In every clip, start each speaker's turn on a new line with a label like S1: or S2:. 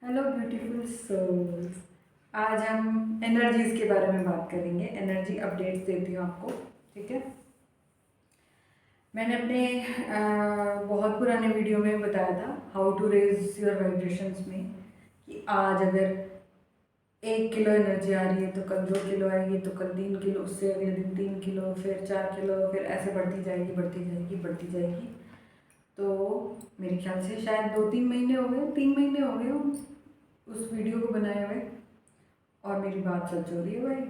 S1: Hello beautiful souls. आज हम energies के बारे में बात करेंगे। एनर्जी अपडेट्स देती हूँ आपको, ठीक है। मैंने अपने बहुत पुराने वीडियो में बताया था how to raise your vibrations में कि आज अगर 1 किलो एनर्जी आ रही है तो कल 2 किलो आएगी, तो कल 3 किलो, उससे अगले दिन 3 किलो, फिर 4 किलो, फिर ऐसे बढ़ती जाएगी बढ़ती जाएगी बढ़ती जाएगी। तो मेरे ख्याल से शायद 2-3 महीने हो गए, 3 महीने हो गए उस वीडियो को बनाए हुए, और मेरी बात सच हो रही है भाई।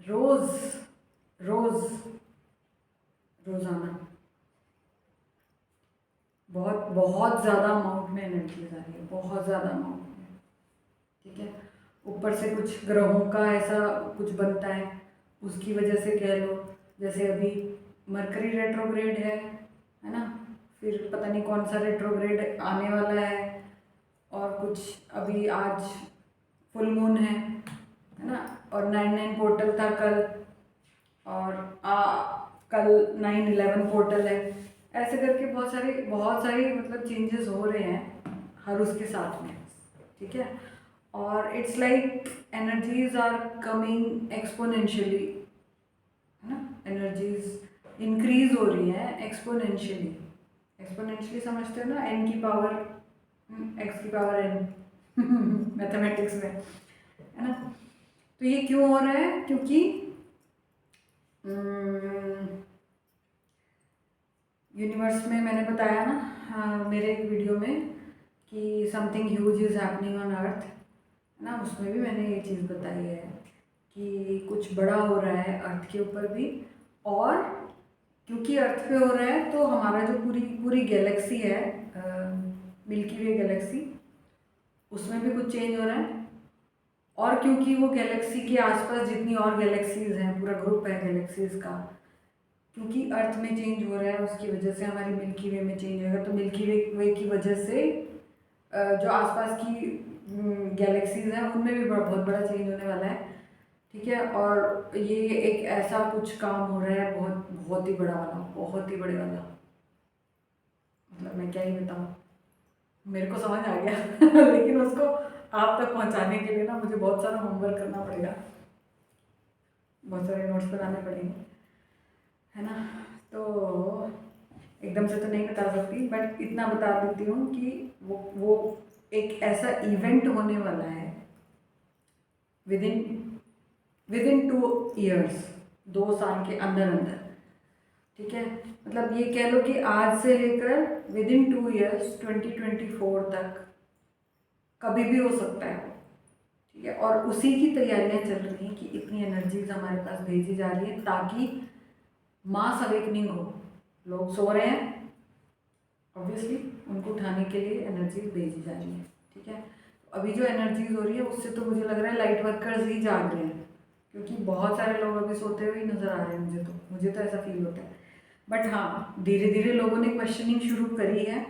S1: रोज रोज रोजाना बहुत बहुत ज़्यादा अमाउंट में एनर्जीज आ रही है, बहुत ज़्यादा अमाउंट में, ठीक है। ऊपर से कुछ ग्रहों का ऐसा कुछ बनता है, उसकी वजह से कह लो, जैसे अभी मरकरी रेट्रोग्रेड है ना। फिर पता नहीं कौन सा रेट्रोग्रेड आने वाला है, और कुछ अभी आज फुल मून है ना। और 9/9 पोर्टल था कल, और कल 9/11 पोर्टल है। ऐसे करके बहुत सारी मतलब चेंजेस हो रहे हैं हर उसके साथ में, ठीक है। और it's like energies are coming exponentially, है ना। एनर्जीज इंक्रीज हो रही है एक्सपोनेंशियली। एक्सपोनेंशियली समझते हो ना, एन की पावर एक्स की पावर एन मैथमेटिक्स में, है ना। तो ये क्यों हो रहा है? क्योंकि यूनिवर्स में मैंने बताया ना, मेरे एक वीडियो में, कि something huge is happening on earth, है ना। उसमें भी मैंने ये चीज़ बताई है कि कुछ बड़ा हो रहा है अर्थ के ऊपर भी। और क्योंकि अर्थ पे हो रहा है तो हमारा जो पूरी पूरी गैलेक्सी है, मिल्की वे गैलेक्सी, उसमें भी कुछ चेंज हो रहा है। और क्योंकि वो गैलेक्सी के आसपास जितनी और गैलेक्सीज हैं, पूरा ग्रुप है गैलेक्सीज का, क्योंकि अर्थ में चेंज हो रहा है, उसकी वजह से हमारी मिल्की वे में चेंज होगा। तो मिल्की वे की वजह से जो आसपास की गैलेक्सीज हैं उनमें भी बहुत बड़ा चेंज होने वाला है, ठीक है। और ये एक ऐसा कुछ काम हो रहा है, बहुत बहुत ही बड़ा वाला, बहुत ही बड़े वाला। मतलब मैं क्या ही बताऊँ, मेरे को समझ आ गया लेकिन उसको आप तक पहुंचाने के लिए ना मुझे बहुत सारा होमवर्क करना पड़ेगा, बहुत सारे नोट्स बनाने पड़ेंगे, है ना। तो एकदम से तो नहीं बता सकती, बट इतना बता देती हूँ कि वो एक ऐसा इवेंट होने वाला है with in with in 2 years, 2 साल के अंदर अंदर, ठीक है। मतलब ये कह लो कि आज से लेकर विद इन 2 ईयर्स 2024 तक कभी भी हो सकता है, ठीक है। और उसी की तैयारियां चल रही हैं कि इतनी एनर्जीज हमारे पास भेजी जा रही है ताकि मास अवेकनिंग हो। लोग सो रहे हैं, ऑब्वियसली उनको उठाने के लिए एनर्जीज भेजी जा रही है, ठीक है। अभी जो एनर्जीज हो रही है उससे तो मुझे लग रहा है लाइट वर्कर्स ही जाग रहे हैं, क्योंकि बहुत सारे लोग अभी सोते हुए ही नज़र आ रहे हैं। मुझे तो ऐसा फील होता है। बट हाँ, धीरे धीरे लोगों ने क्वेश्चनिंग शुरू करी है।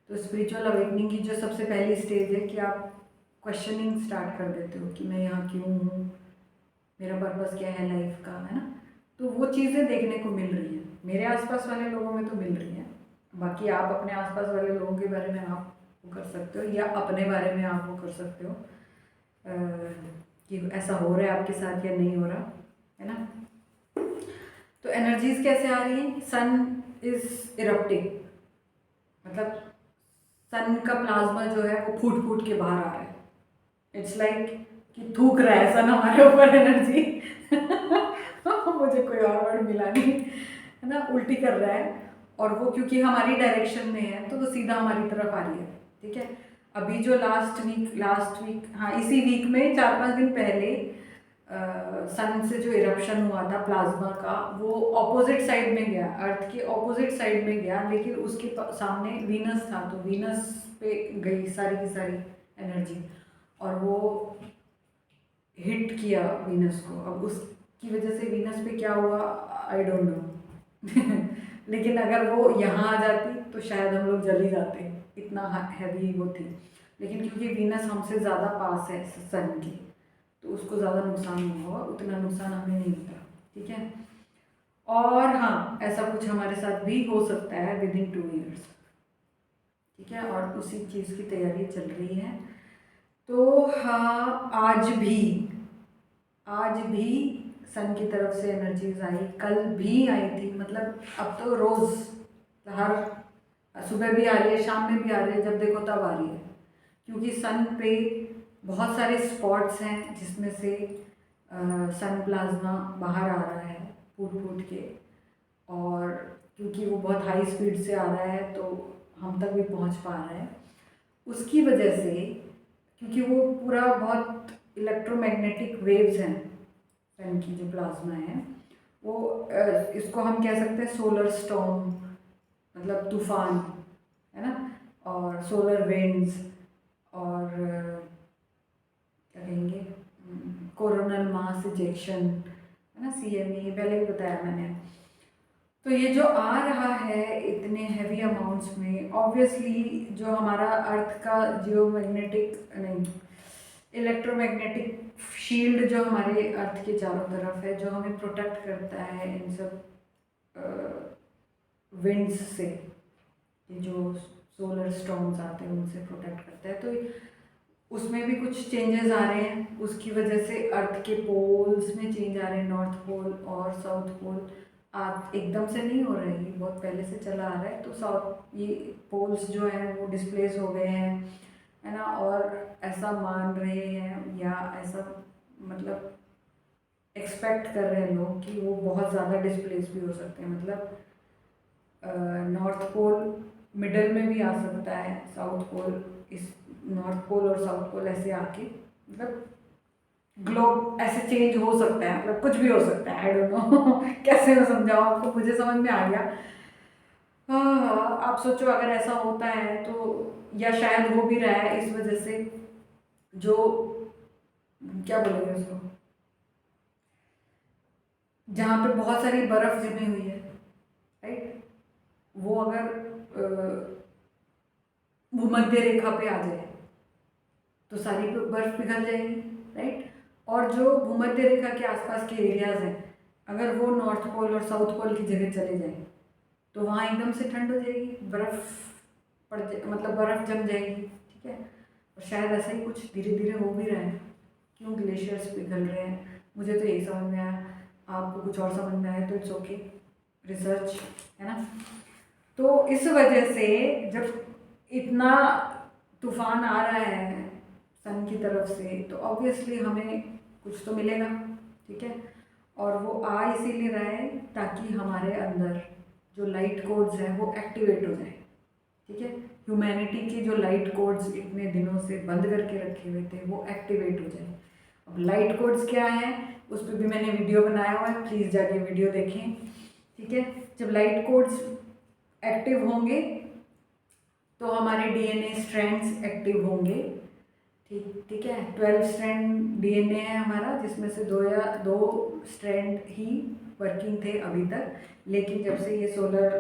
S1: तो स्पिरिचुअल अवेकनिंग की जो सबसे पहली स्टेज है कि आप क्वेश्चनिंग स्टार्ट कर देते हो कि मैं यहाँ क्यों हूँ, मेरा पर्पस क्या है लाइफ का, है ना। तो वो चीज़ें देखने को मिल रही हैं, मेरे आसपास वाले लोगों में तो मिल रही हैं। बाकी आप अपने आसपास वाले लोगों के बारे में आप वो कर सकते हो, या अपने बारे में आप वो कर सकते हो कि ऐसा हो रहा है आपके साथ या नहीं हो रहा, है ना। तो एनर्जीज कैसे आ रही हैं? सन इज इरप्टिंग, मतलब सन का प्लाज्मा जो है वो फूट फूट के बाहर आ रहा है। इट्स लाइक कि थूक रहा है सन हमारे ऊपर एनर्जी मुझे कोई और वर्ड मिला नहीं, है ना। उल्टी कर रहा है, और वो क्योंकि हमारी डायरेक्शन में है तो वो सीधा हमारी तरफ आ रही है, ठीक है। अभी जो लास्ट वीक, हाँ इसी वीक में 4-5 दिन पहले सन से जो इरप्शन हुआ था प्लाज्मा का, वो ऑपोजिट साइड में गया, अर्थ के ऑपोजिट साइड में गया, लेकिन उसके सामने वीनस था, तो वीनस पे गई सारी की सारी एनर्जी, और वो हिट किया वीनस को। अब उसकी वजह से वीनस पे क्या हुआ आई डोंट नो लेकिन अगर वो यहाँ आ जाती तो शायद हम लोग जल ही जाते, इतना हैवी वो थी। लेकिन क्योंकि वीनस हमसे ज़्यादा पास है सन की, तो उसको ज़्यादा नुकसान नहीं हुआ, उतना नुकसान हमें नहीं होता, ठीक है। और हाँ, ऐसा कुछ हमारे साथ भी हो सकता है विद इन 2 ईयर्स, ठीक है, और उसी चीज़ की तैयारी चल रही है। तो हाँ, आज भी सन की तरफ से एनर्जीज आई, कल भी आई थी, मतलब अब तो रोज़ हर सुबह भी आ रही है, शाम में भी आ रही है, जब देखो तब आ रही है। क्योंकि सन पे बहुत सारे स्पॉट्स हैं जिसमें से सन प्लाज्मा बाहर आ रहा है फूट फूट के, और क्योंकि वो बहुत हाई स्पीड से आ रहा है तो हम तक भी पहुंच पा रहा है। उसकी वजह से, क्योंकि वो पूरा बहुत इलेक्ट्रोमैग्नेटिक वेव्स हैं सन की जो प्लाज्मा है, वो इसको हम कह सकते हैं सोलर स्टॉर्म, मतलब तूफान, है ना, और सोलर विंड्स, और क्या कहेंगे, कोरोनल मास इजेक्शन, है ना, CME पहले भी बताया मैंने। तो ये जो आ रहा है इतने हैवी अमाउंट्स में, ऑब्वियसली जो हमारा अर्थ का जियोमैग्नेटिक नहीं इलेक्ट्रोमैग्नेटिक शील्ड जो हमारे अर्थ के चारों तरफ है, जो हमें प्रोटेक्ट करता है इन सब विंड्स से, जो सोलर स्टॉर्म्स आते हैं उनसे प्रोटेक्ट करता है, तो उसमें भी कुछ चेंजेस आ रहे हैं। उसकी वजह से अर्थ के पोल्स में चेंज आ रहे हैं, नॉर्थ पोल और साउथ पोल आज एकदम से नहीं हो रहा है, ये बहुत पहले से चला आ रहा है। तो साउथ ये पोल्स जो हैं वो डिस्प्लेस हो गए हैं, है ना, और ऐसा मान रहे हैं या ऐसा मतलब एक्सपेक्ट कर रहे हैं लोग कि वो बहुत ज़्यादा डिस्प्लेस भी हो सकते हैं, मतलब नॉर्थ पोल मिडल में भी आ सकता है, साउथ पोल इस नॉर्थ पोल और साउथ पोल ऐसे आके मतलब ग्लोब ऐसे चेंज हो सकता है, मतलब कुछ भी हो सकता है, आई डोंट नो कैसे मैं समझाऊँ आपको, मुझे समझ में आ गया। हाँ, आप सोचो अगर ऐसा होता है तो, या शायद हो भी रहा है इस वजह से, जो क्या बोलेंगे उसको, जहाँ पे बहुत सारी बर्फ जमी हुई है, राइट, वो अगर भूमध्य रेखा पे आ जाए तो सारी बर्फ पिघल जाएगी, राइट। और जो भूमध्य रेखा के आसपास के एरियाज हैं, अगर वो नॉर्थ पोल और साउथ पोल की जगह चले जाएं तो वहाँ एकदम से ठंड हो जाएगी, बर्फ़ मतलब बर्फ़ जम जाएगी, ठीक है। और शायद ऐसा ही कुछ धीरे धीरे हो भी रहा है, क्यों ग्लेशियर्स पिघल रहे हैं, मुझे तो यही समझ में आया। आपको कुछ और समझ में आया तो इट्स ओके, रिसर्च, है ना। तो इस वजह से जब इतना तूफान आ रहा है सन की तरफ से, तो ऑब्वियसली हमें कुछ तो मिलेगा, ठीक है। और वो आ इसीलिए रहा है ताकि हमारे अंदर जो लाइट कोड्स हैं वो एक्टिवेट हो जाए, ठीक है। ह्यूमैनिटी के जो लाइट कोड्स इतने दिनों से बंद करके रखे हुए थे वो एक्टिवेट हो जाए। अब लाइट कोड्स क्या हैं, उस पर भी मैंने वीडियो बनाया हुआ है, प्लीज़ जाके वीडियो देखें, ठीक है। जब लाइट कोड्स एक्टिव होंगे तो हमारे DNA स्ट्रैंड्स एक्टिव होंगे, ठीक है। 12 स्ट्रैंड DNA है हमारा, जिसमें से दो स्ट्रैंड ही वर्किंग थे अभी तक, लेकिन जब से ये सोलर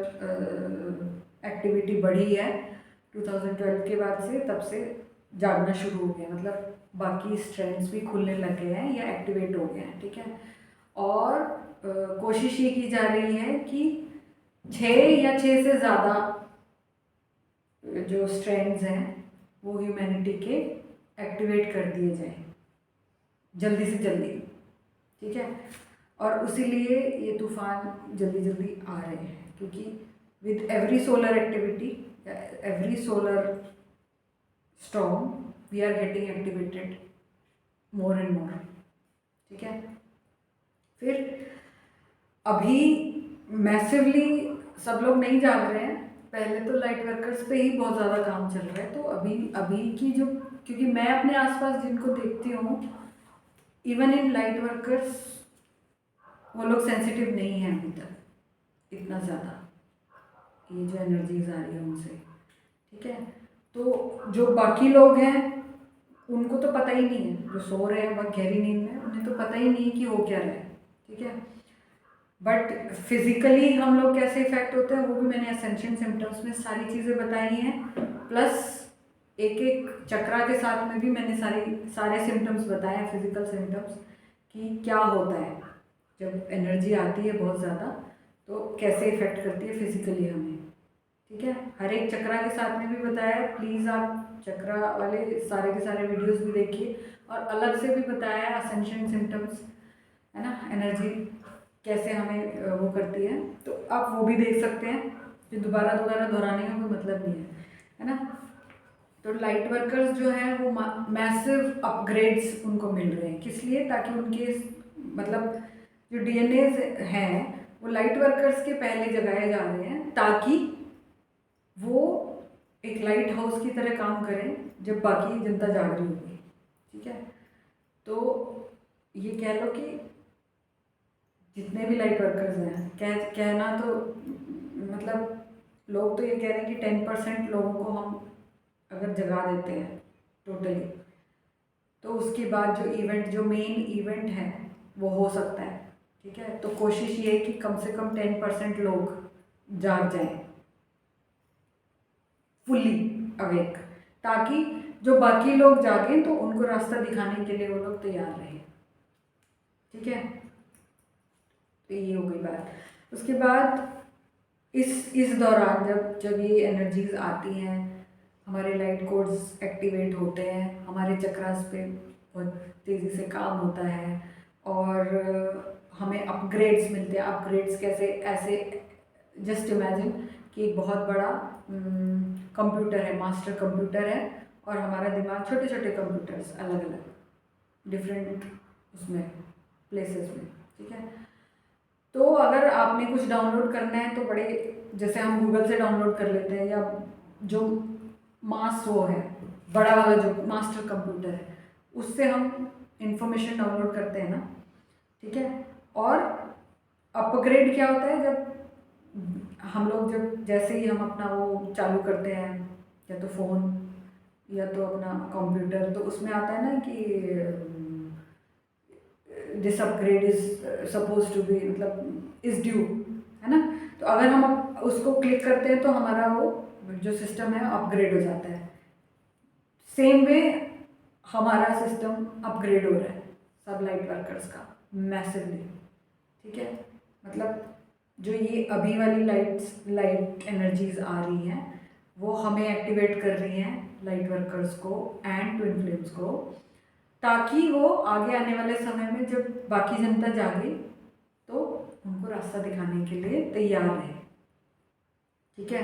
S1: एक्टिविटी बढ़ी है 2012 के बाद से, तब से जागना शुरू हो गया, मतलब बाकी स्ट्रैंड्स भी खुलने लग गए हैं या एक्टिवेट हो गए हैं, ठीक है। और कोशिश ये की जा रही है कि 6 या 6 से ज़्यादा जो स्ट्रैंड्स हैं वो ह्यूमैनिटी के एक्टिवेट कर दिए जाएं जल्दी से जल्दी, ठीक है। और उसीलिए ये तूफान जल्दी जल्दी आ रहे हैं, क्योंकि with every solar activity, every solar storm, we are getting activated more and more, ठीक है। फिर अभी मैसिवली सब लोग नहीं जाग रहे हैं, पहले तो लाइट वर्कर्स पे ही बहुत ज़्यादा काम चल रहा है। तो अभी की जो, क्योंकि मैं अपने आसपास जिनको देखती हूँ, इवन इन लाइट वर्कर्स, वो लोग सेंसिटिव नहीं हैं अभी तक इतना ज़्यादा, ये जो एनर्जीज आ रही है उनसे, ठीक है। तो जो बाकी लोग हैं उनको तो पता ही नहीं है, जो सो रहे हैं बहुत गहरी नींद में, उन्हें तो पता ही नहीं है कि हो क्या रहा है, ठीक है। बट फिजिकली हम लोग कैसे इफेक्ट होते हैं वो भी मैंने असेंशन सिम्टम्स में सारी चीज़ें बताई हैं, प्लस एक एक चक्रा के साथ में भी मैंने सारे सिम्टम्स बताए हैं, फिजिकल सिम्टम्स, कि क्या होता है जब एनर्जी आती है बहुत ज़्यादा, तो कैसे इफ़ेक्ट करती है फिजिकली हमें, ठीक है। हर एक चक्रा के साथ में भी बताया है, प्लीज़ आप चक्रा वाले सारे के सारे वीडियोस भी देखिए। और अलग से भी बताया है असेंशन सिम्टम्स, है ना, एनर्जी कैसे हमें वो करती है, तो आप वो भी देख सकते हैं। जो दोबारा दोबारा दोहराने का कोई मतलब नहीं है ना। तो लाइट वर्कर्स जो हैं वो मैसिव अपग्रेड्स उनको मिल रहे हैं, किस लिए, ताकि उनके मतलब जो डीएनए हैं वो लाइट वर्कर्स के पहले जगाए जा रहे हैं, ताकि वो एक लाइट हाउस की तरह काम करें जब बाकी जनता जाग रही होगी। ठीक है, तो ये कह लो कि जितने भी लाइट वर्कर्स हैं, कहना तो मतलब लोग तो ये कह रहे हैं कि 10% लोगों को हम अगर जगा देते हैं टोटली, तो उसके बाद जो मेन इवेंट है वो हो सकता है। ठीक है, तो कोशिश ये है कि कम से कम 10% लोग जाग जाएं फुल्ली अवेक, ताकि जो बाकी लोग जागें तो उनको रास्ता दिखाने के लिए वो लोग तैयार रहें। ठीक है, तो ये हो गई बात। उसके बाद इस दौरान जब जब ये एनर्जीज आती हैं, हमारे लाइट कोड्स एक्टिवेट होते हैं, हमारे चक्रास पे बहुत तेज़ी से काम होता है और हमें अपग्रेड्स मिलते हैं। अपग्रेड्स कैसे, ऐसे जस्ट इमेजिन कि एक बहुत बड़ा कंप्यूटर है, मास्टर कंप्यूटर है, और हमारा दिमाग छोटे छोटे कंप्यूटर्स अलग अलग डिफरेंट उसमें प्लेसेस में। ठीक है, तो अगर आपने कुछ डाउनलोड करना है तो बड़े, जैसे हम गूगल से डाउनलोड कर लेते हैं, या जो मास वो है बड़ा वाला जो मास्टर कंप्यूटर है उससे हम इंफॉर्मेशन डाउनलोड करते हैं ना। ठीक है, और अपग्रेड क्या होता है, जब हम लोग जब जैसे ही हम अपना वो चालू करते हैं, या तो फ़ोन या तो अपना कंप्यूटर, तो उसमें आता है ना कि this upgrade is suppose to be, मतलब इज ड्यू, है ना। तो अगर हम उसको क्लिक करते हैं तो हमारा वो जो सिस्टम है अपग्रेड हो जाता है। सेम वे हमारा सिस्टम अपग्रेड हो रहा है सब लाइट वर्कर्स का मैसिवली। ठीक है, मतलब जो ये अभी वाली लाइट एनर्जीज आ रही हैं वो हमें एक्टिवेट कर रही हैं, लाइट वर्कर्स को एंड ट्विन फ्लेम्स को, ताकि वो आगे आने वाले समय में जब बाकी जनता जागे तो उनको रास्ता दिखाने के लिए तैयार रहे। ठीक है,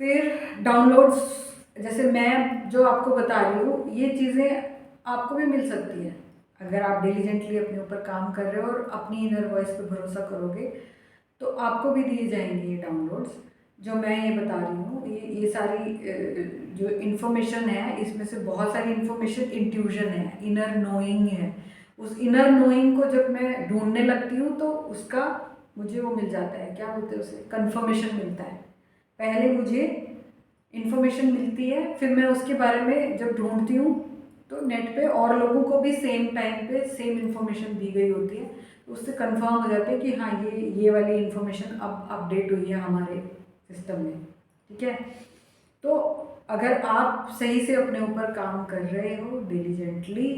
S1: फिर डाउनलोड्स, जैसे मैं जो आपको बता रही हूँ ये चीज़ें आपको भी मिल सकती हैं अगर आप डिलीजेंटली अपने ऊपर काम कर रहे हो और अपनी इनर वॉइस पे भरोसा करोगे, तो आपको भी दिए जाएंगे ये डाउनलोड्स जो मैं ये बता रही हूँ। ये सारी जो इन्फॉर्मेशन है, इसमें से बहुत सारी इन्फॉर्मेशन इंट्यूजन है, इनर नोइंग है। उस इनर नोइंग को जब मैं ढूंढने लगती हूँ तो उसका मुझे वो मिल जाता है, क्या बोलते हैं उसे, कन्फर्मेशन मिलता है। पहले मुझे इन्फॉर्मेशन मिलती है, फिर मैं उसके बारे में जब ढूंढती हूँ तो नेट पे और लोगों को भी सेम टाइम पे सेम इन्फॉर्मेशन दी गई होती है, तो उससे कंफर्म हो जाता है कि हाँ ये वाली इन्फॉर्मेशन अब अपडेट हुई है हमारे सिस्टम में। ठीक है, तो अगर आप सही से अपने ऊपर काम कर रहे हो, डिलीजेंटली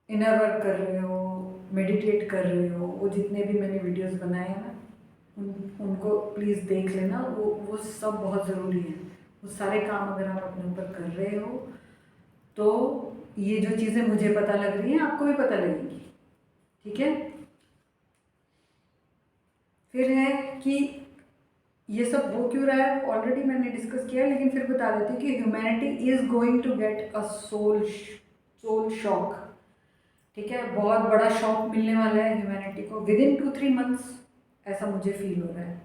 S1: इनर वर्क कर रहे हो, मेडिटेट कर रहे हो, वो जितने भी मैंने वीडियोस बनाए हैं ना उनको प्लीज़ देख लेना, वो सब बहुत ज़रूरी है। वो सारे काम अगर आप अपने ऊपर कर रहे हो तो ये जो चीज़ें मुझे पता लग रही हैं आपको भी पता लगेंगी। ठीक है, फिर है कि ये सब हो क्यों रहा है ऑलरेडी मैंने डिस्कस किया है, लेकिन फिर बता देती हूँ कि humanity is going to get a soul shock. ठीक है, बहुत बड़ा शॉक मिलने वाला है ह्यूमैनिटी को विद इन 2-3 मंथ्स, ऐसा मुझे फील हो रहा है।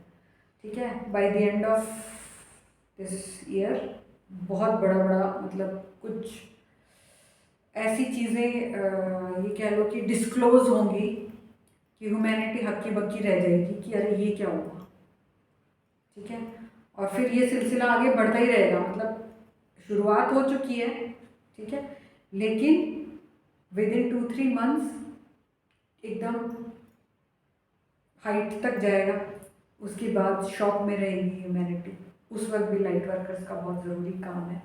S1: ठीक है, by the end of this year बहुत बड़ा बड़ा मतलब कुछ ऐसी चीज़ें ये कह लो कि डिस्क्लोज होंगी कि ह्यूमैनिटी हक्की बक्की रह जाएगी कि अरे ये क्या हुआ। ठीक है, और फिर ये सिलसिला आगे बढ़ता ही रहेगा, मतलब शुरुआत हो चुकी है। ठीक है, लेकिन विद इन 2-3 मंथ्स एकदम हाइट तक जाएगा, उसके बाद शॉक में रहेगी ह्यूमैनिटी। उस वक्त भी लाइट वर्कर्स का बहुत ज़रूरी काम है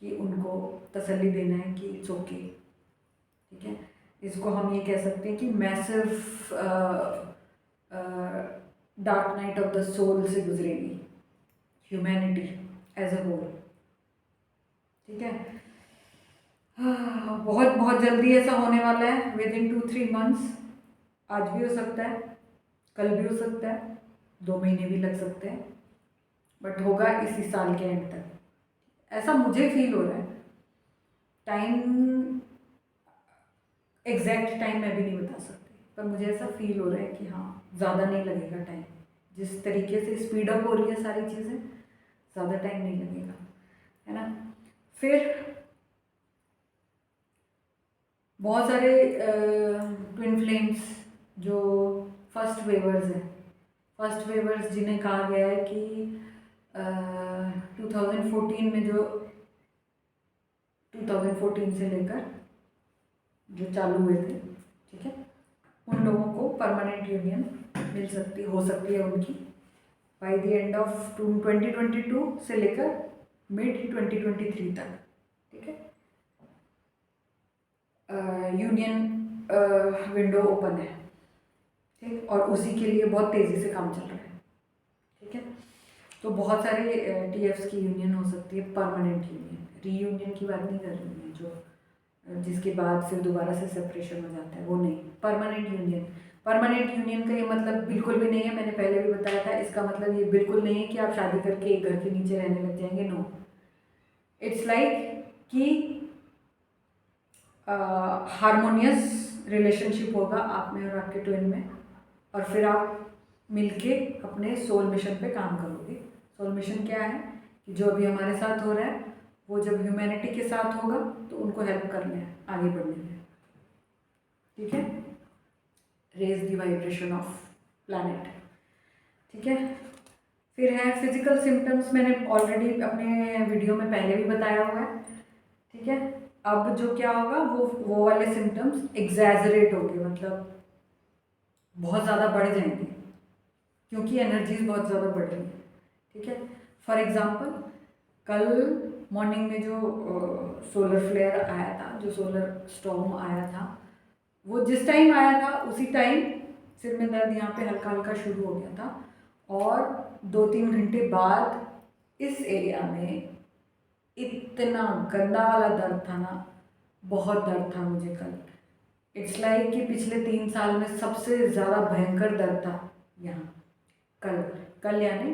S1: कि उनको तसल्ली देना है कि इट्स ओके। ठीक है, इसको हम ये कह सकते हैं कि massive dark night of the soul से गुजरेगी ह्यूमैनिटी एज अ होल। ठीक है, बहुत बहुत जल्दी ऐसा होने वाला है, विद इन 2-3 मंथ्स। आज भी हो सकता है, कल भी हो सकता है, 2 महीने भी लग सकते हैं, बट होगा इसी साल के एंड तक, ऐसा मुझे फील हो रहा है। टाइम, एग्जैक्ट टाइम मैं भी नहीं बता सकती, पर मुझे ऐसा फील हो रहा है कि हाँ ज़्यादा नहीं लगेगा टाइम। जिस तरीके से स्पीड अप हो रही है सारी चीज़ें, ज़्यादा टाइम नहीं लगेगा, है ना। फिर बहुत सारे ट्विन फ्लेम्स जो फर्स्ट वेवर्स हैं, फर्स्ट वेवर्स जिन्हें कहा गया है कि 2014 में, जो 2014 से लेकर जो चालू हुए थे, ठीक है, उन लोगों को परमानेंट यूनियन मिल सकती, हो सकती है उनकी बाय द एंड ऑफ 2022 से लेकर मिड 2023 तक। ठीक है, यूनियन विंडो ओपन है, ठीक, और उसी के लिए बहुत तेज़ी से काम चल रहा है। ठीक है, तो बहुत सारे टीएफ्स की यूनियन हो सकती है, परमानेंट यूनियन, रीयूनियन की बात नहीं कर रही है जो जिसके बाद फिर दोबारा से सेपरेशन हो जाता है, वो नहीं, परमानेंट यूनियन। परमानेंट यूनियन का ये मतलब बिल्कुल भी नहीं है, मैंने पहले भी बताया था, इसका मतलब ये बिल्कुल नहीं है कि आप शादी करके एक घर के नीचे रहने लग जाएंगे, नो। इट्स लाइक कि हारमोनियस रिलेशनशिप होगा आप में और आपके ट्विन में, और फिर आप मिलके अपने सोल मिशन पे काम करोगे। सोल मिशन क्या है कि जो अभी हमारे साथ हो रहा है वो जब ह्यूमैनिटी के साथ होगा तो उनको हेल्प करना है आगे बढ़ने में। ठीक है, raise the vibration of planet. ठीक है, फिर है फिजिकल सिम्टम्स, मैंने ऑलरेडी अपने वीडियो में पहले भी बताया हुआ है। ठीक है, अब जो क्या होगा वो वाले सिम्टम्स एग्जैजरेट होंगे, मतलब बहुत ज़्यादा बढ़ जाएंगे, क्योंकि एनर्जीज बहुत ज़्यादा बढ़ रही है। ठीक है, फॉर एग्जांपल कल मॉर्निंग में जो सोलर फ्लेयर आया था, जो सोलर स्टॉर्म आया था, वो जिस टाइम आया था उसी टाइम सिर में दर्द यहाँ पे हल्का हल्का शुरू हो गया था, और 2-3 घंटे बाद इस एरिया में इतना गंदा वाला दर्द था ना, बहुत दर्द था मुझे कल। इट्स लाइक कि पिछले 3 साल में सबसे ज़्यादा भयंकर दर्द था यहाँ कल यानी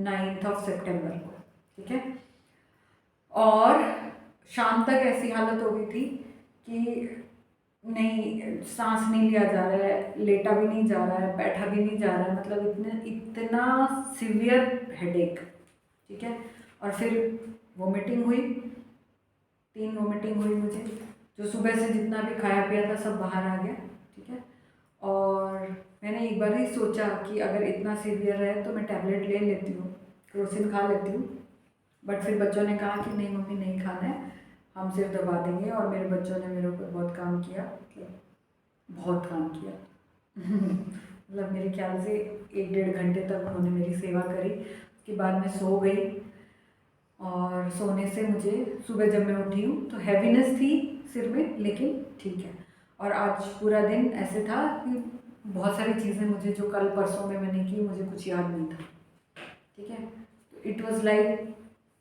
S1: 9 सितंबर को। ठीक है, और शाम तक ऐसी हालत हो गई थी कि नहीं, सांस नहीं लिया जा रहा है, लेटा भी नहीं जा रहा है, बैठा भी नहीं जा रहा है, मतलब इतना सीवियर हेडेक। ठीक है, और फिर वोमिटिंग हुई, 3 वोमिटिंग हुई मुझे, जो सुबह से जितना भी खाया पिया था सब बाहर आ गया। ठीक है, और मैंने एक बार ही सोचा कि अगर इतना सीवियर है तो मैं टैबलेट ले लेती हूँ, क्रोसिन खा लेती हूँ, बट फिर बच्चों ने कहा कि नहीं मम्मी नहीं खाना है, हम सिर्फ दबा देंगे, और मेरे बच्चों ने मेरे ऊपर बहुत काम किया, मतलब बहुत काम किया मतलब मेरे ख्याल से 1-1.5 घंटे तक उन्होंने मेरी सेवा करी। उसके बाद मैं सो गई, और सोने से मुझे सुबह जब मैं उठी हूँ तो हैवीनेस थी सिर में, लेकिन ठीक है। और आज पूरा दिन ऐसे था कि बहुत सारी चीज़ें मुझे जो कल परसों में मैंने की मुझे कुछ याद नहीं था। ठीक है, तो इट वाज लाइक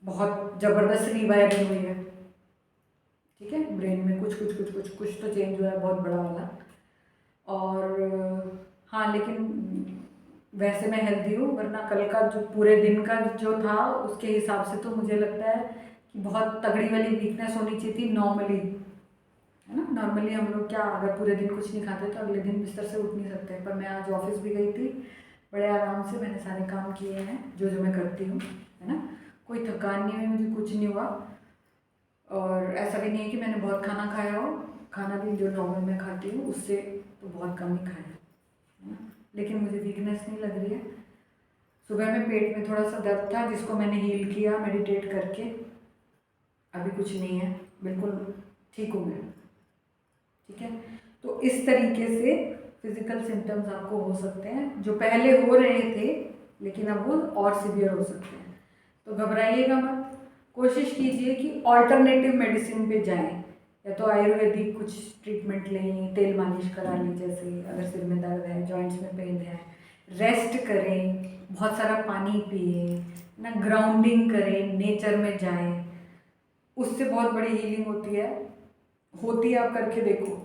S1: बहुत ज़बरदस्त रिवायरिंग हुई है। ठीक है, ब्रेन में कुछ तो चेंज हुआ है, बहुत बड़ा वाला। और हाँ, लेकिन वैसे मैं हेल्दी हूँ, वरना कल का जो पूरे दिन का जो था उसके हिसाब से तो मुझे लगता है कि बहुत तगड़ी वाली वीकनेस होनी चाहिए थी नॉर्मली, है ना। नॉर्मली हम लोग क्या, अगर पूरे दिन कुछ नहीं खाते तो अगले दिन बिस्तर से उठ नहीं सकते, पर मैं आज ऑफिस भी गई थी, बड़े आराम से मैंने सारे काम किए हैं जो जो मैं करती हूँ, है ना। कोई थकान नहीं हुई, मुझे कुछ नहीं हुआ, और ऐसा भी नहीं है कि मैंने बहुत खाना खाया हो, खाना भी जो नॉर्मल मैं खाती हूँ उससे तो बहुत कम ही खाया है ना, लेकिन मुझे वीकनेस नहीं लग रही है। सुबह में पेट में थोड़ा सा दर्द था जिसको मैंने हील किया मेडिटेट करके, अभी कुछ नहीं है, बिल्कुल ठीक हूँ मैं। ठीक है, तो इस तरीके से फिजिकल सिम्टम्स आपको हो सकते हैं जो पहले हो रहे थे, लेकिन अब वो और सीवियर हो सकते हैं। तो घबराइएगा मत, कोशिश कीजिए कि ऑल्टरनेटिव मेडिसिन पे जाएं, या तो आयुर्वेदिक कुछ ट्रीटमेंट लें, तेल मालिश करा लें, जैसे अगर सिर में दर्द है, जॉइंट्स में पेन है, रेस्ट करें, बहुत सारा पानी पिए ना, ग्राउंडिंग करें, नेचर में जाएं, उससे बहुत बड़ी हीलिंग होती है। आप करके देखो,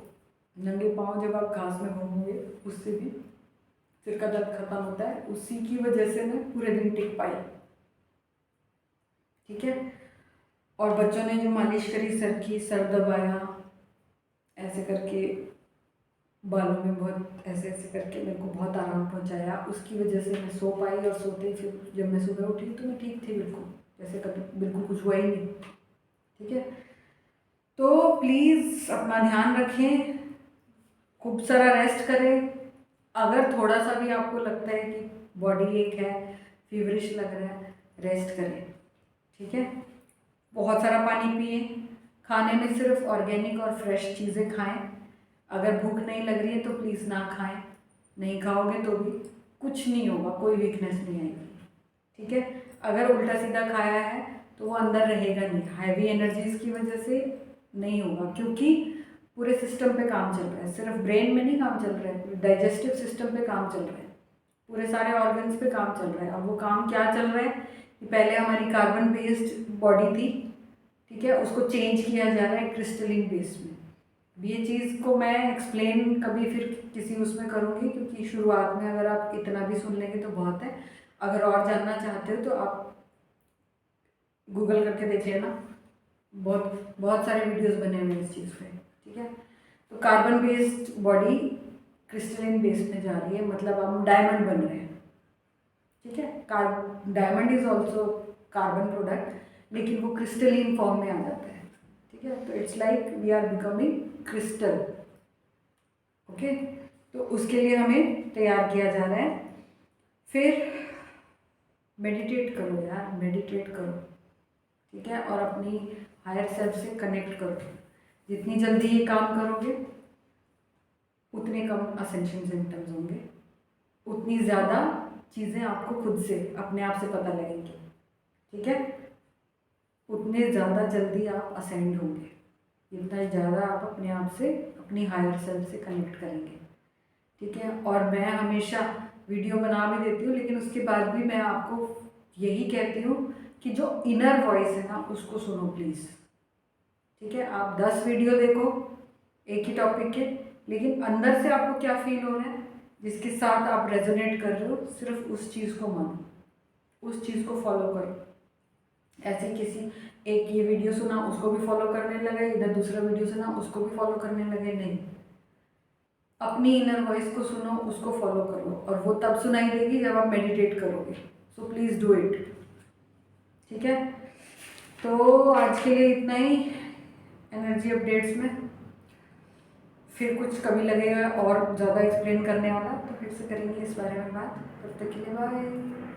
S1: नंगे पाँव जब आप घास में घूमोगे उससे भी सिर का दर्द खत्म होता है। उसी की वजह से मैं पूरे दिन टिक पाई। ठीक है। और बच्चों ने जो मालिश करी, सर की, सर दबाया ऐसे करके, बालों में बहुत ऐसे ऐसे करके मेरे को बहुत आराम पहुंचाया। उसकी वजह से मैं सो पाई, और सोते ही फिर जब मैं सुबह उठी तो मैं ठीक थी, बिल्कुल जैसे कभी बिल्कुल कुछ हुआ ही नहीं। ठीक है। तो प्लीज़ अपना ध्यान रखें, खूब सारा रेस्ट करें। अगर थोड़ा सा भी आपको लगता है कि बॉडी एक है, फीवरिश लग रहा है, रेस्ट करें। ठीक है। बहुत सारा पानी पिए, खाने में सिर्फ ऑर्गेनिक और फ्रेश चीज़ें खाएं। अगर भूख नहीं लग रही है तो प्लीज़ ना खाएं, नहीं खाओगे तो भी कुछ नहीं होगा, कोई वीकनेस नहीं आएगी। ठीक है। अगर उल्टा सीधा खाया है तो वो अंदर रहेगा नहीं, हैवी एनर्जीज की वजह से नहीं होगा, क्योंकि पूरे सिस्टम पे काम चल रहा है, सिर्फ ब्रेन में नहीं काम चल रहा है, डाइजेस्टिव सिस्टम पे काम चल रहा है, पूरे सारे ऑर्गन्स पे काम चल रहा है। अब वो काम क्या चल रहा है कि पहले हमारी कार्बन बेस्ड बॉडी थी, ठीक है, उसको चेंज किया जा रहा है क्रिस्टलिन बेस्ड में। ये चीज़ को मैं एक्सप्लेन कभी फिर किसी उसमें करूँगी, क्योंकि शुरुआत में अगर आप इतना भी सुन लेंगे तो बहुत है। अगर और जानना चाहते हो तो आप गूगल करके देख लेना, बहुत बहुत सारे वीडियोस बने हुए हैं इस चीज़ पे। ठीक है। तो carbon based body crystalline based में जा रही है, मतलब हम डायमंड बन रहे हैं। ठीक है। Diamond is also carbon product, लेकिन वो क्रिस्टलिन फॉर्म में आ जाता है। ठीक है। तो it's like we are becoming crystal. Okay. तो उसके लिए हमें तैयार किया जा रहा है। फिर मेडिटेट करो यार, मेडिटेट करो। ठीक है। और अपनी हायर सेल्फ से कनेक्ट करो। जितनी जल्दी ये काम करोगे उतने कम असेंशन सिम्टम्स होंगे, उतनी ज़्यादा चीज़ें आपको खुद से अपने आप से पता लगेंगी। ठीक है। उतने ज़्यादा जल्दी आप असेंड होंगे, जितना ज़्यादा आप अपने आप से, अपनी हायर सेल्फ से कनेक्ट करेंगे। ठीक है। और मैं हमेशा वीडियो बना भी देती हूँ, लेकिन उसके बाद भी मैं आपको यही कहती हूँ कि जो इनर वॉइस है ना, उसको सुनो प्लीज़। ठीक है। आप 10 वीडियो देखो एक ही टॉपिक के, लेकिन अंदर से आपको क्या फील हो रहा है, जिसके साथ आप रेजोनेट कर रहे हो, सिर्फ उस चीज़ को मानो, उस चीज़ को फॉलो करो। ऐसे किसी एक ये वीडियो सुना उसको भी फॉलो करने लगे, इधर दूसरा वीडियो सुना उसको भी फॉलो करने लगे, नहीं। अपनी इनर वॉइस को सुनो, उसको फॉलो करो, और वो तब सुनाई देगी जब आप मेडिटेट करोगे। So please do it. ठीक है। तो आज के लिए इतना ही एनर्जी अपडेट्स में। फिर कुछ कभी लगेगा और ज़्यादा एक्सप्लेन करने वाला तो फिर से करेंगे इस बारे में बात। तब तक के लिए बाय।